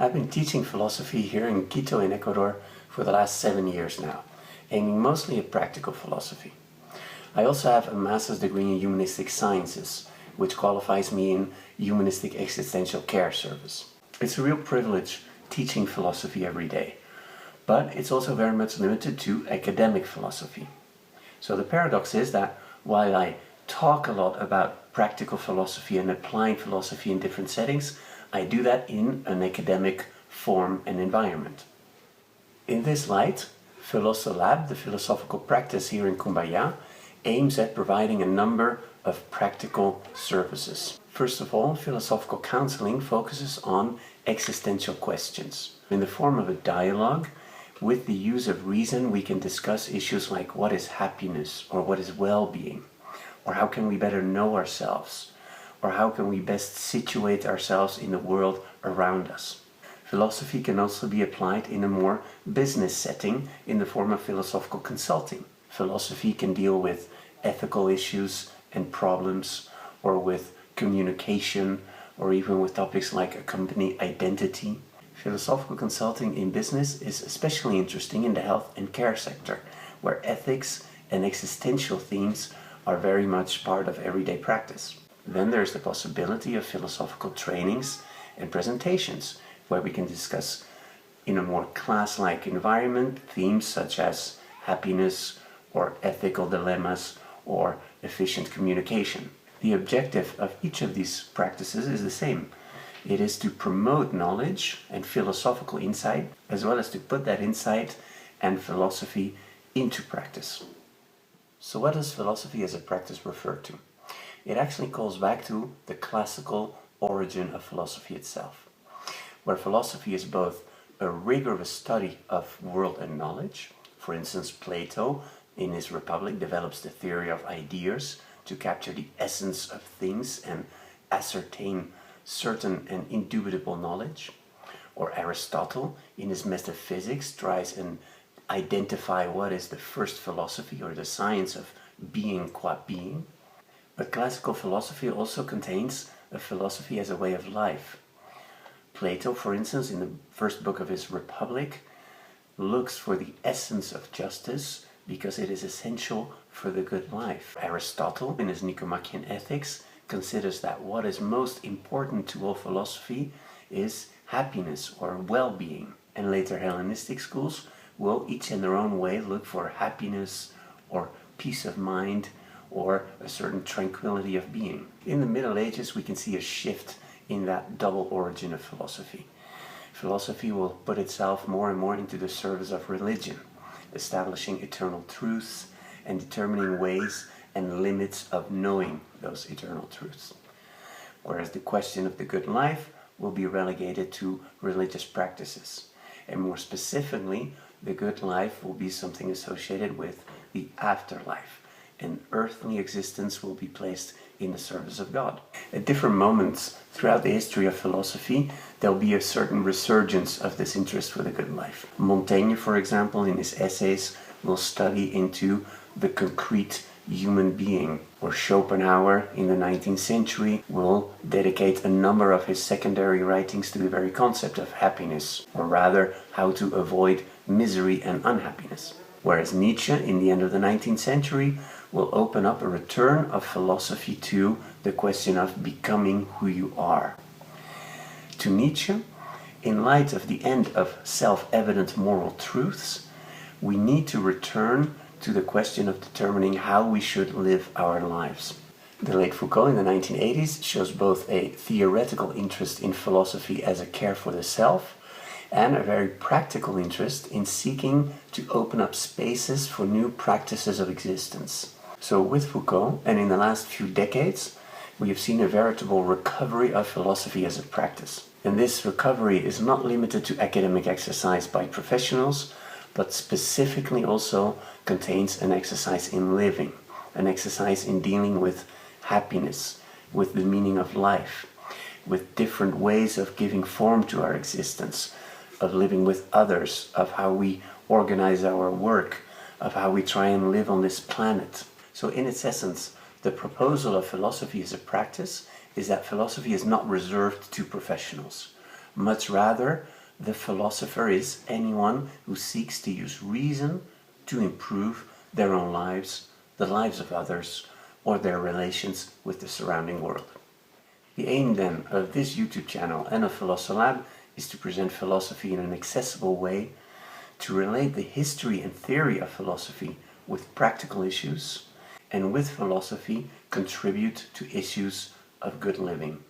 I've been teaching philosophy here in Quito in Ecuador for the last 7 years now, aiming mostly at practical philosophy. I also have a master's degree in humanistic sciences, which qualifies me in humanistic existential care service. It's a real privilege teaching philosophy every day, but it's also very much limited to academic philosophy. So the paradox is that while I talk a lot about practical philosophy and applying philosophy in different settings, I do that in an academic form and environment. In this light, PhilosoLab, the philosophical practice here in Cumbayá, aims at providing a number of practical services. First of all, philosophical counseling focuses on existential questions. In the form of a dialogue, with the use of reason, we can discuss issues like what is happiness, or what is well-being, or how can we better know ourselves, or how can we best situate ourselves in the world around us. Philosophy can also be applied in a more business setting in the form of philosophical consulting. Philosophy can deal with ethical issues and problems, or with communication, or even with topics like a company identity. Philosophical consulting in business is especially interesting in the health and care sector, where ethics and existential themes are very much part of everyday practice. Then there's the possibility of philosophical trainings and presentations, where we can discuss in a more class-like environment themes such as happiness or ethical dilemmas or efficient communication. The objective of each of these practices is the same. It is to promote knowledge and philosophical insight, as well as to put that insight and philosophy into practice. So what does philosophy as a practice refer to? It actually calls back to the classical origin of philosophy itself, where philosophy is both a rigorous study of world and knowledge. For instance, Plato, in his Republic, develops the theory of ideas to capture the essence of things and ascertain certain and indubitable knowledge. Or Aristotle, in his Metaphysics, tries and identify what is the first philosophy or the science of being qua being. But classical philosophy also contains a philosophy as a way of life. Plato, for instance, in the first book of his Republic, looks for the essence of justice because it is essential for the good life. Aristotle, in his Nicomachean Ethics, considers that what is most important to all philosophy is happiness or well-being. And later Hellenistic schools will each in their own way look for happiness or peace of mind or a certain tranquility of being. In the Middle Ages we can see a shift in that double origin of philosophy. Philosophy will put itself more and more into the service of religion, establishing eternal truths and determining ways and limits of knowing those eternal truths. Whereas the question of the good life will be relegated to religious practices. And more specifically, the good life will be something associated with the afterlife, and earthly existence will be placed in the service of God. At different moments throughout the history of philosophy, there'll be a certain resurgence of this interest for the good life. Montaigne, for example, in his essays, will study into the concrete human being, or Schopenhauer in the 19th century will dedicate a number of his secondary writings to the very concept of happiness, or rather how to avoid misery and unhappiness. Whereas Nietzsche in the end of the 19th century will open up a return of philosophy to the question of becoming who you are. To Nietzsche, in light of the end of self-evident moral truths, we need to return to the question of determining how we should live our lives. The late Foucault in the 1980s shows both a theoretical interest in philosophy as a care for the self and a very practical interest in seeking to open up spaces for new practices of existence. So with Foucault, and in the last few decades, we have seen a veritable recovery of philosophy as a practice. And this recovery is not limited to academic exercise by professionals, but specifically also contains an exercise in living, an exercise in dealing with happiness, with the meaning of life, with different ways of giving form to our existence, of living with others, of how we organize our work, of how we try and live on this planet. So in its essence, the proposal of philosophy as a practice is that philosophy is not reserved to professionals, Much rather, the philosopher is anyone who seeks to use reason to improve their own lives, the lives of others, or their relations with the surrounding world. The aim then of this YouTube channel and of PhilosoLab is to present philosophy in an accessible way, to relate the history and theory of philosophy with practical issues, and with philosophy contribute to issues of good living.